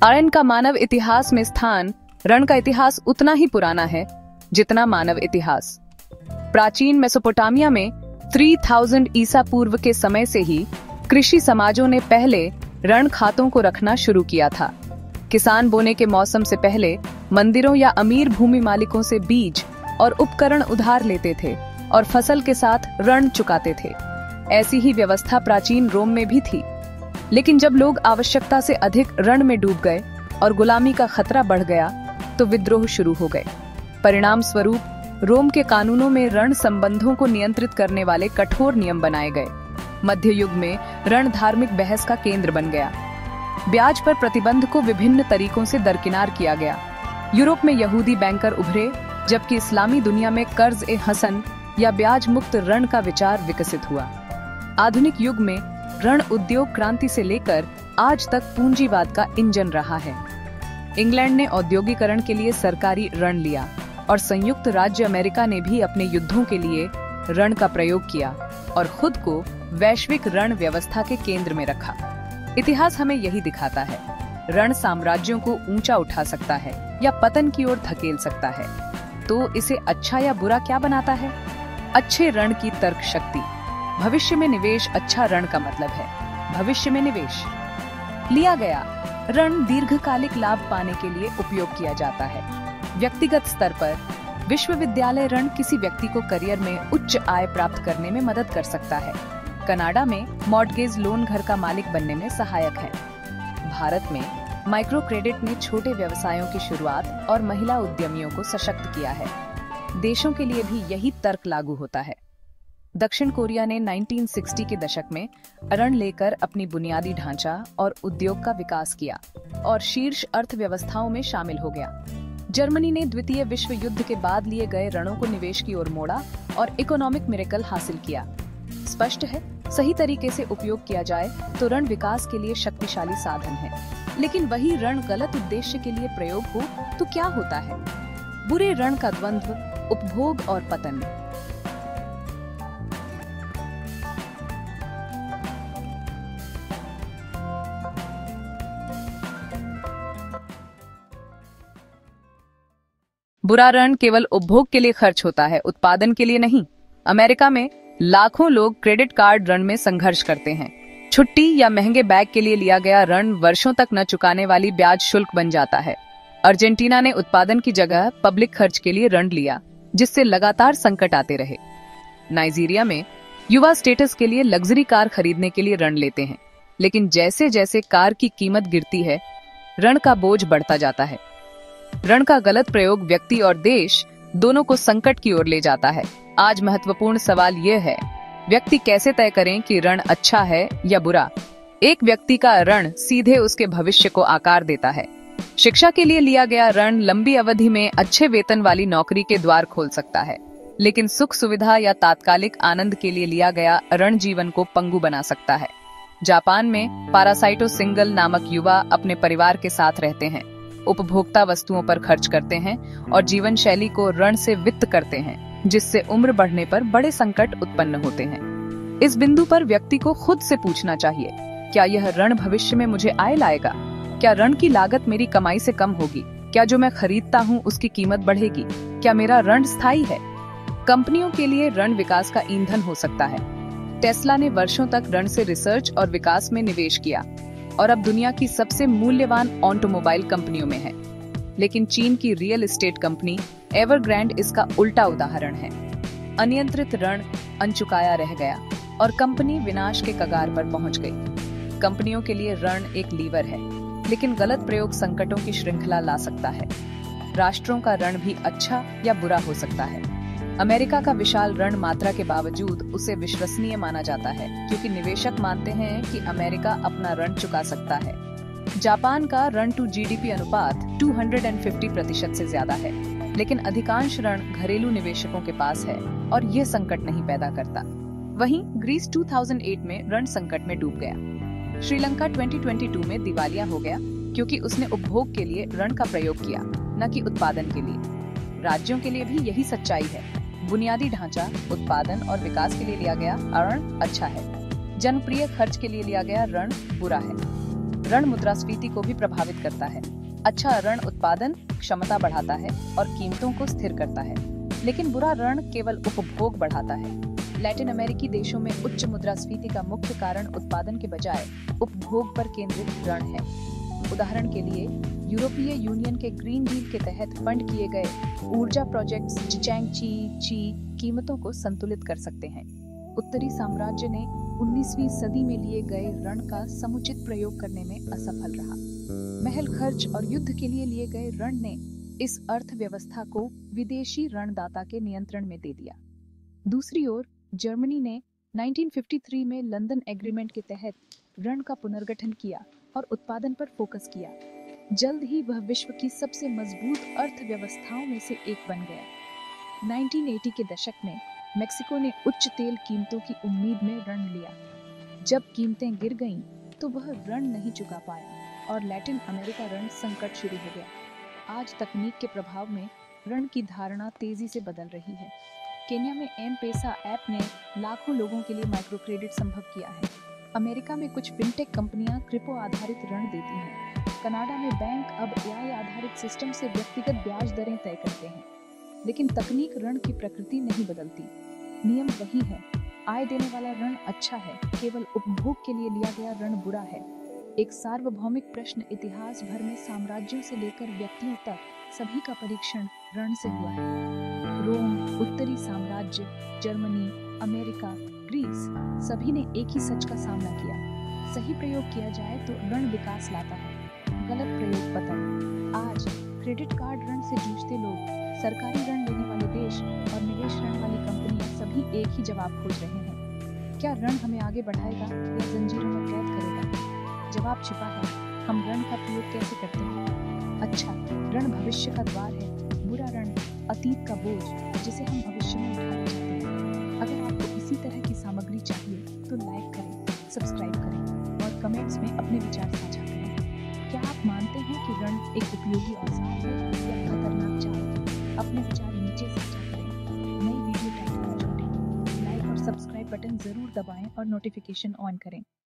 आर्यन का मानव इतिहास में स्थान। रण का इतिहास उतना ही पुराना है जितना मानव इतिहास। प्राचीन मेसोपोटामिया में 3000 ईसा पूर्व के समय से ही कृषि समाजों ने पहले रण खातों को रखना शुरू किया था। किसान बोने के मौसम से पहले मंदिरों या अमीर भूमि मालिकों से बीज और उपकरण उधार लेते थे और फसल के साथ ऋण चुकाते थे। ऐसी ही व्यवस्था प्राचीन रोम में भी थी। लेकिन जब लोग आवश्यकता से अधिक ऋण में डूब गए और गुलामी का खतरा बढ़ गया तो विद्रोह शुरू हो गए। परिणाम स्वरूप रोम के कानूनों में ऋण संबंधों को नियंत्रित करने वाले कठोर नियम बनाए गए। मध्य युग में ऋण धार्मिक बहस का केंद्र बन गया। ब्याज पर प्रतिबंध को विभिन्न तरीकों से दरकिनार किया गया। यूरोप में यहूदी बैंकर उभरे, जबकि इस्लामी दुनिया में कर्ज ए हसन या ब्याज मुक्त ऋण का विचार विकसित हुआ। आधुनिक युग में ऋण उद्योग क्रांति से लेकर आज तक पूंजीवाद का इंजन रहा है। इंग्लैंड ने औद्योगिकरण के लिए सरकारी ऋण लिया और संयुक्त राज्य अमेरिका ने भी अपने युद्धों के लिए ऋण का प्रयोग किया और खुद को वैश्विक ऋण व्यवस्था के केंद्र में रखा। इतिहास हमें यही दिखाता है, ऋण साम्राज्यों को ऊंचा उठा सकता है या पतन की ओर धकेल सकता है। तो इसे अच्छा या बुरा क्या बनाता है? अच्छे ऋण की तर्क शक्ति। भविष्य में निवेश। अच्छा ऋण का मतलब है भविष्य में निवेश। लिया गया ऋण दीर्घकालिक लाभ पाने के लिए उपयोग किया जाता है। व्यक्तिगत स्तर पर विश्वविद्यालय ऋण किसी व्यक्ति को करियर में उच्च आय प्राप्त करने में मदद कर सकता है। कनाडा में मॉर्टगेज लोन घर का मालिक बनने में सहायक है। भारत में माइक्रो क्रेडिट ने छोटे व्यवसायों की शुरुआत और महिला उद्यमियों को सशक्त किया है। देशों के लिए भी यही तर्क लागू होता है। दक्षिण कोरिया ने 1960 के दशक में ऋण लेकर अपनी बुनियादी ढांचा और उद्योग का विकास किया और शीर्ष अर्थव्यवस्थाओं में शामिल हो गया। जर्मनी ने द्वितीय विश्व युद्ध के बाद लिए गए ऋणों को निवेश की ओर मोड़ा और इकोनॉमिक मिरेकल हासिल किया। स्पष्ट है, सही तरीके से उपयोग किया जाए तो ऋण विकास के लिए शक्तिशाली साधन है। लेकिन वही ऋण गलत उद्देश्य के लिए प्रयोग हो तो क्या होता है? बुरे ऋण का द्वंद्व, उपभोग और पतन। बुरा ऋण केवल उपभोग के लिए खर्च होता है, उत्पादन के लिए नहीं। अमेरिका में लाखों लोग क्रेडिट कार्ड ऋण में संघर्ष करते हैं। छुट्टी या महंगे बैग के लिए लिया गया ऋण वर्षों तक न चुकाने वाली ब्याज शुल्क बन जाता है। अर्जेंटीना ने उत्पादन की जगह पब्लिक खर्च के लिए ऋण लिया, जिससे लगातार संकट आते रहे। नाइजीरिया में युवा स्टेटस के लिए लग्जरी कार खरीदने के लिए ऋण लेते हैं, लेकिन जैसे जैसे कार की कीमत गिरती है, ऋण का बोझ बढ़ता जाता है। ऋण का गलत प्रयोग व्यक्ति और देश दोनों को संकट की ओर ले जाता है। आज महत्वपूर्ण सवाल यह है, व्यक्ति कैसे तय करें कि ऋण अच्छा है या बुरा? एक व्यक्ति का ऋण सीधे उसके भविष्य को आकार देता है। शिक्षा के लिए लिया गया ऋण लंबी अवधि में अच्छे वेतन वाली नौकरी के द्वार खोल सकता है, लेकिन सुख सुविधा या तात्कालिक आनंद के लिए लिया गया ऋण जीवन को पंगु बना सकता है। जापान में पारासाइटो सिंगल नामक युवा अपने परिवार के साथ रहते हैं, उपभोक्ता वस्तुओं पर खर्च करते हैं और जीवन शैली को ऋण से वित्त करते हैं, जिससे उम्र बढ़ने पर बड़े संकट उत्पन्न होते हैं। इस बिंदु पर व्यक्ति को खुद से पूछना चाहिए, क्या यह ऋण भविष्य में मुझे आय लाएगा? क्या ऋण की लागत मेरी कमाई से कम होगी? क्या जो मैं खरीदता हूँ उसकी कीमत बढ़ेगी? क्या मेरा ऋण स्थायी है? कंपनियों के लिए ऋण विकास का ईंधन हो सकता है। टेस्ला ने वर्षों तक ऋण से रिसर्च और विकास में निवेश किया और अब दुनिया की सबसे मूल्यवान ऑटोमोबाइल कंपनियों में है। लेकिन चीन की रियल एस्टेट कंपनी एवरग्रैंड इसका उल्टा उदाहरण है। अनियंत्रित ऋण अनचुकाया रह गया और कंपनी विनाश के कगार पर पहुंच गई। कंपनियों के लिए ऋण एक लीवर है, लेकिन गलत प्रयोग संकटों की श्रृंखला ला सकता है। राष्ट्रों का ऋण भी अच्छा या बुरा हो सकता है। अमेरिका का विशाल ऋण मात्रा के बावजूद उसे विश्वसनीय माना जाता है, क्योंकि निवेशक मानते हैं कि अमेरिका अपना ऋण चुका सकता है। जापान का ऋण टू जीडीपी अनुपात 250% से ज्यादा है, लेकिन अधिकांश ऋण घरेलू निवेशकों के पास है और यह संकट नहीं पैदा करता। वहीं ग्रीस 2008 में ऋण संकट में डूब गया। श्रीलंका 2022 में दिवालिया हो गया क्योंकि उसने उपभोग के लिए ऋण का प्रयोग किया, न कि उत्पादन के लिए। राज्यों के लिए भी यही सच्चाई है। बुनियादी ढांचा, उत्पादन और विकास के लिए लिया गया ऋण अच्छा है। जनप्रिय खर्च के लिए लिया गया ऋण बुरा है। ऋण मुद्रास्फीति को भी प्रभावित करता है। अच्छा ऋण उत्पादन क्षमता बढ़ाता है और कीमतों को स्थिर करता है, लेकिन बुरा ऋण केवल उपभोग बढ़ाता है। लैटिन अमेरिकी देशों में उच्च मुद्रास्फीति का मुख्य कारण उत्पादन के बजाय उपभोग पर केंद्रित ऋण है। उदाहरण के लिए यूरोपीय यूनियन के ग्रीन डील के तहत फंड किए गए ऊर्जा प्रोजेक्ट्स जिचैंगची कीमतों को संतुलित कर सकते हैं। उत्तरी साम्राज्य ने 19वीं सदी में लिए गए ऋण का समुचित प्रयोग करने में असफल रहा। महल खर्च और युद्ध के लिए गए ऋण ने इस अर्थव्यवस्था को विदेशी ऋणदाता के नियंत्रण में दे दिया। दूसरी ओर जर्मनी ने 1953 में लंदन एग्रीमेंट के तहत ऋण का पुनर्गठन किया और उत्पादन पर फोकस किया। जल्द ही वह विश्व की सबसे मजबूत अर्थव्यवस्थाओं में से एक बन गया। 1980 के दशक में मेक्सिको ने उच्च तेल कीमतों की उम्मीद में ऋण लिया। जब कीमतें गिर गईं, तो वह ऋण नहीं चुका पाया और लैटिन अमेरिका ऋण संकट शुरू हो गया। आज तकनीक के प्रभाव में ऋण की धारणा तेजी से बदल रही है। केन्या में एम-पेसा ऐप ने लाखों लोगों के लिए माइक्रो क्रेडिट संभव किया है। अमेरिका में कुछ फिनटेक कंपनियां क्रिप्टो आधारित ऋण देती हैं। कनाडा में बैंक अब एआई आधारित सिस्टम से व्यक्तिगत ब्याज दरें तय करते हैं। लेकिन तकनीक ऋण की प्रकृति नहीं बदलती। नियम वही है, आय देने वाला ऋण अच्छा है, केवल उपभोग के लिए लिया गया ऋण बुरा है। एक सार्वभौमिक प्रश्न इतिहास भर में साम्राज्यों से लेकर व्यक्तियों तक सभी का परीक्षण ऋण से हुआ है। रोम, उत्तरी साम्राज्य, जर्मनी, अमेरिका, ग्रीस सभी ने एक ही सच का सामना किया। सही प्रयोग किया जाए तो ऋण विकास लाता है, गलत प्रयोग पतन। आज क्रेडिट कार्ड ऋण से जूझते लोग, सरकारी ऋण लेने वाले देश और निवेश ऋण वाली कंपनियां सभी एक ही जवाब खोज रहे हैं। क्या ऋण हमें आगे बढ़ाएगा या जंजीरों में कैद करेगा? जवाब छिपा है, हम ऋण का प्रयोग कैसे करते हैं। अच्छा ऋण भविष्य का द्वार है, बुरा ऋण अतीत का बोझ जिसे हम भविष्य में उठाना चाहते हैं। अगर आपको इसी तरह की सामग्री चाहिए तो लाइक करें, सब्सक्राइब करें और कमेंट्स में अपने विचार साझा करें। क्या आप मानते हैं कि ऋण एक उपयोगी औजार है या खतरनाक चाल? अपने विचार नीचे साझा करें। नई वीडियो टाइटल में जुड़ें, लाइक और सब्सक्राइब बटन जरूर दबाएं और नोटिफिकेशन ऑन करें।